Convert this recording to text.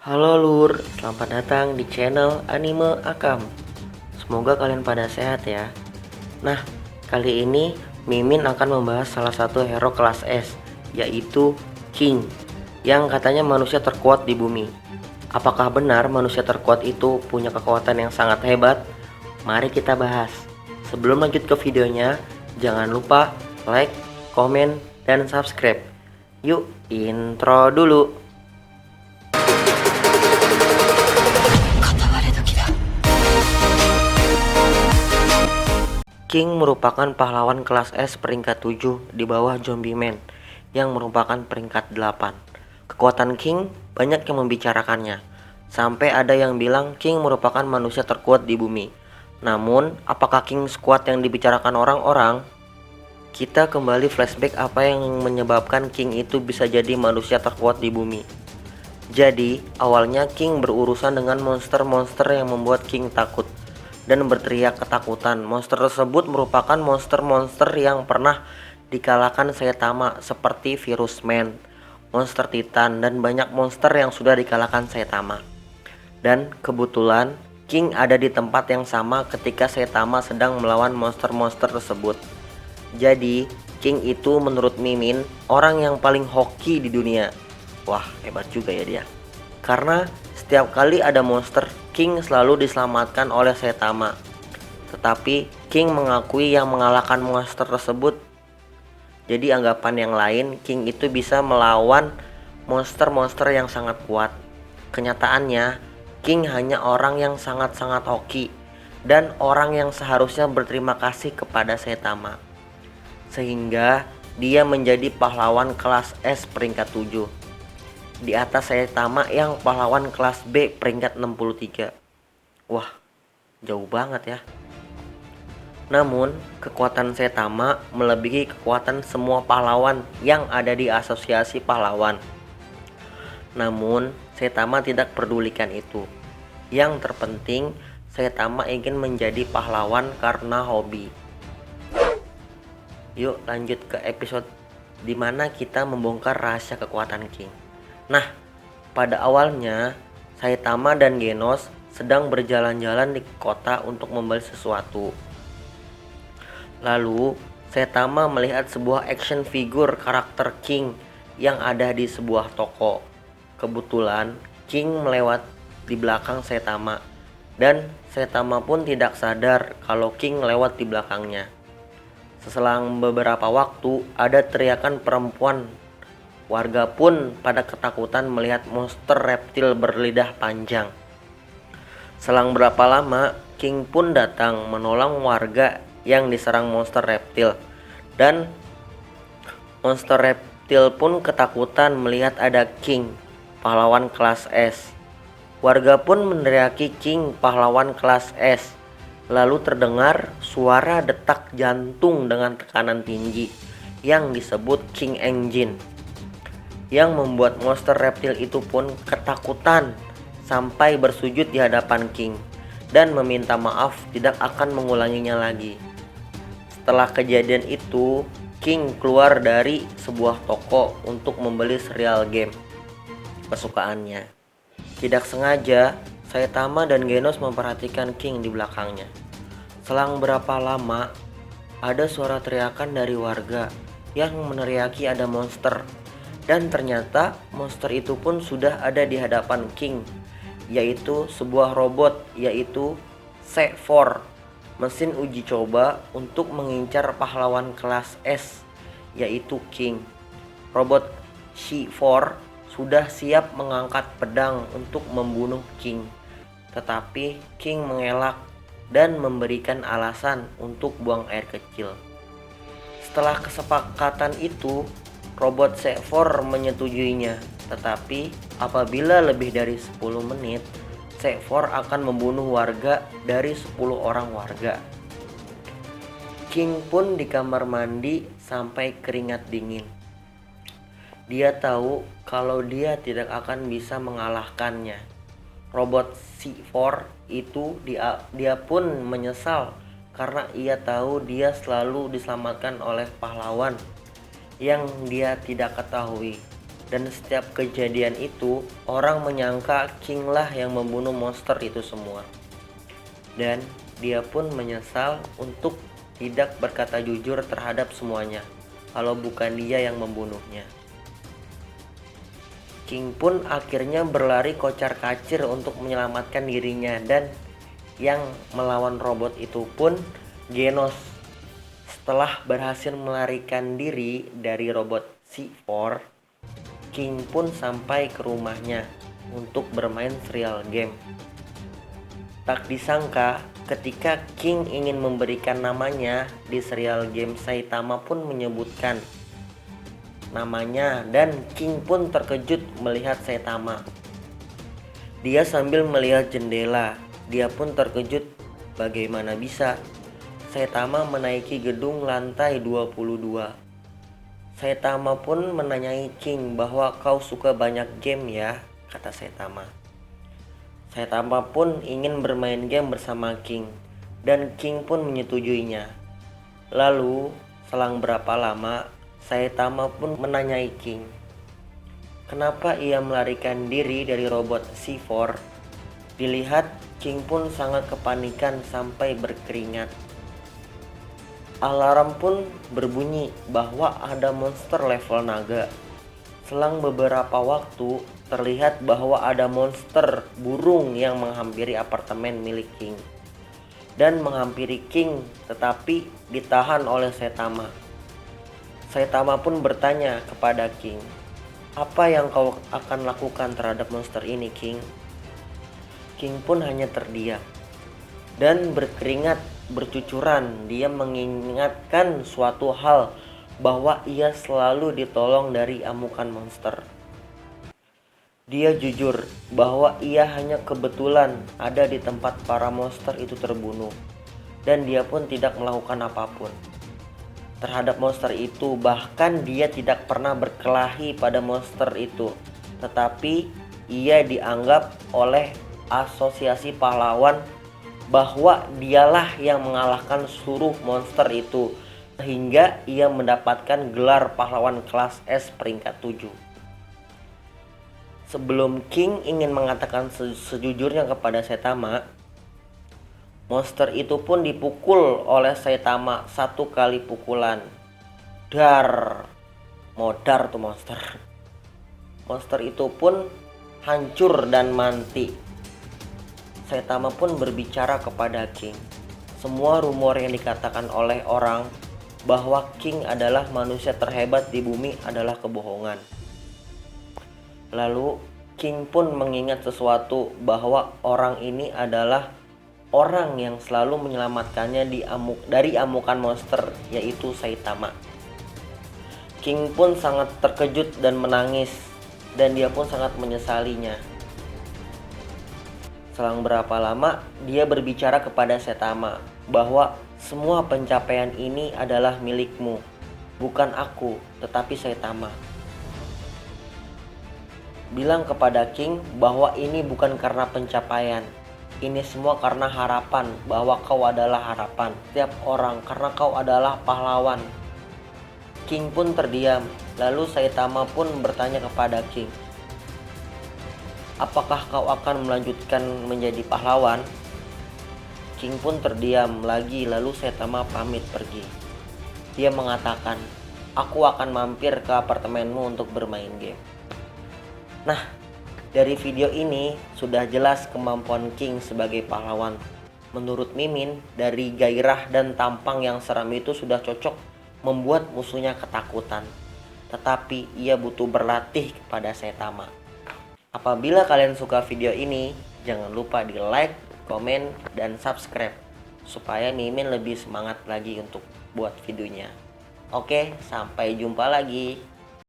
Halo Lur, selamat datang di channel Anime Akam. Semoga kalian pada sehat ya. Nah, kali ini Mimin akan membahas salah satu hero kelas S, yaitu King, yang katanya manusia terkuat di bumi. Apakah benar manusia terkuat itu punya kekuatan yang sangat hebat? Mari kita bahas. Sebelum lanjut ke videonya, jangan lupa like, komen, dan subscribe. Yuk, intro dulu. King merupakan pahlawan kelas S peringkat 7 di bawah Zombie Man yang merupakan peringkat 8. Kekuatan King banyak yang membicarakannya, sampai ada yang bilang King merupakan manusia terkuat di bumi. Namun, apakah King sekuat yang dibicarakan orang-orang? Kita kembali flashback apa yang menyebabkan King itu bisa jadi manusia terkuat di bumi. Jadi, awalnya King berurusan dengan monster-monster yang membuat King takut dan berteriak ketakutan. Monster tersebut merupakan monster-monster yang pernah dikalahkan Saitama seperti Virus Man, monster Titan, dan banyak monster yang sudah dikalahkan Saitama. Dan kebetulan King ada di tempat yang sama ketika Saitama sedang melawan monster-monster tersebut. Jadi King itu menurut Mimin orang yang paling hoki di dunia. Wah, hebat juga ya dia. Karena setiap kali ada monster, King selalu diselamatkan oleh Saitama. Tetapi King mengakui yang mengalahkan monster tersebut. Jadi anggapan yang lain, King itu bisa melawan monster-monster yang sangat kuat. Kenyataannya, King hanya orang yang sangat-sangat hoki dan orang yang seharusnya berterima kasih kepada Saitama. Sehingga dia menjadi pahlawan kelas S peringkat 7. Di atas Saitama yang pahlawan kelas B peringkat 63. Wah, jauh banget ya. Namun, kekuatan Saitama melebihi kekuatan semua pahlawan yang ada di asosiasi pahlawan. Namun, Saitama tidak pedulikan itu. Yang terpenting, Saitama ingin menjadi pahlawan karena hobi. Yuk lanjut ke episode dimana kita membongkar rahasia kekuatan King. Nah, pada awalnya Saitama dan Genos sedang berjalan-jalan di kota untuk membeli sesuatu. Lalu Saitama melihat sebuah action figure karakter King yang ada di sebuah toko. Kebetulan King melewat di belakang Saitama dan Saitama pun tidak sadar kalau King lewat di belakangnya. Seselang beberapa waktu ada teriakan perempuan. Warga pun pada ketakutan melihat monster reptil berlidah panjang. Selang berapa lama, King pun datang menolong warga yang diserang monster reptil. Dan monster reptil pun ketakutan melihat ada King, pahlawan kelas S. Warga pun meneriaki King, pahlawan kelas S. Lalu terdengar suara detak jantung dengan tekanan tinggi yang disebut King Engine, yang membuat monster reptil itu pun ketakutan sampai bersujud di hadapan King dan meminta maaf tidak akan mengulanginya lagi. Setelah kejadian itu, King keluar dari sebuah toko untuk membeli serial game kesukaannya. Tidak sengaja, Saitama dan Genos memperhatikan King di belakangnya. Selang berapa lama, ada suara teriakan dari warga yang meneriaki ada monster. Dan ternyata monster itu pun sudah ada di hadapan King, yaitu sebuah robot, yaitu C4, mesin uji coba untuk mengincar pahlawan kelas S, yaitu King. Robot C4 sudah siap mengangkat pedang untuk membunuh King, tetapi King mengelak dan memberikan alasan untuk buang air kecil. Setelah kesepakatan itu, robot C4 menyetujuinya, tetapi apabila lebih dari 10 menit, C4 akan membunuh warga dari 10 orang warga. King pun di kamar mandi sampai keringat dingin. Dia tahu kalau dia tidak akan bisa mengalahkannya. Robot C4 itu dia pun menyesal karena ia tahu dia selalu diselamatkan oleh pahlawan yang dia tidak ketahui. Dan setiap kejadian itu, orang menyangka King lah yang membunuh monster itu semua. Dan dia pun menyesal untuk tidak berkata jujur terhadap semuanya, kalau bukan dia yang membunuhnya. King pun akhirnya berlari kocar-kacir untuk menyelamatkan dirinya, dan yang melawan robot itu pun Genos. Setelah berhasil melarikan diri dari robot C4, King pun sampai ke rumahnya untuk bermain serial game. Tak disangka, ketika King ingin memberikan namanya di serial game, Saitama pun menyebutkan namanya dan King pun terkejut melihat Saitama. Dia sambil melihat jendela, dia pun terkejut bagaimana bisa Saitama menaiki gedung lantai 22. Saitama pun menanyai King bahwa kau suka banyak game ya, kata Saitama. Saitama pun ingin bermain game bersama King, dan King pun menyetujuinya. Lalu, selang berapa lama, Saitama pun menanyai King, kenapa ia melarikan diri dari robot C4. Dilihat, King pun sangat kepanikan sampai berkeringat. Alarm pun berbunyi bahwa ada monster level naga. Selang beberapa waktu, terlihat bahwa ada monster burung yang menghampiri apartemen milik King dan menghampiri King, tetapi ditahan oleh Saitama. Saitama pun bertanya kepada King, apa yang kau akan lakukan terhadap monster ini, King? King pun hanya terdiam dan berkeringat bercucuran. Dia mengingatkan suatu hal, bahwa ia selalu ditolong dari amukan monster. Dia jujur bahwa ia hanya kebetulan ada di tempat para monster itu terbunuh, dan dia pun tidak melakukan apapun terhadap monster itu. Bahkan dia tidak pernah berkelahi pada monster itu, tetapi ia dianggap oleh asosiasi pahlawan bahwa dialah yang mengalahkan seluruh monster itu, sehingga ia mendapatkan gelar pahlawan kelas S peringkat 7. Sebelum King ingin mengatakan sejujurnya kepada Saitama, monster itu pun dipukul oleh Saitama 1 kali pukulan. Dar, modar tuh monster. Monster itu pun hancur dan mati. Saitama pun berbicara kepada King. Semua rumor yang dikatakan oleh orang bahwa King adalah manusia terhebat di bumi adalah kebohongan. Lalu King pun mengingat sesuatu, bahwa orang ini adalah orang yang selalu menyelamatkannya dari amukan monster, yaitu Saitama. King pun sangat terkejut dan menangis, dan dia pun sangat menyesalinya. Selang berapa lama dia berbicara kepada Saitama bahwa semua pencapaian ini adalah milikmu, bukan aku, tetapi Saitama. Bilang kepada King bahwa ini bukan karena pencapaian, ini semua karena harapan, bahwa kau adalah harapan setiap orang karena kau adalah pahlawan. King pun terdiam. Lalu Saitama pun bertanya kepada King, apakah kau akan melanjutkan menjadi pahlawan? King pun terdiam lagi. Lalu Saitama pamit pergi. Dia mengatakan, aku akan mampir ke apartemenmu untuk bermain game. Nah, dari video ini sudah jelas kemampuan King sebagai pahlawan. Menurut Mimin, dari gairah dan tampang yang seram itu sudah cocok membuat musuhnya ketakutan. Tetapi ia butuh berlatih kepada Saitama. Apabila kalian suka video ini, jangan lupa di like, komen, dan subscribe supaya Mimin lebih semangat lagi untuk buat videonya. Oke, sampai jumpa lagi.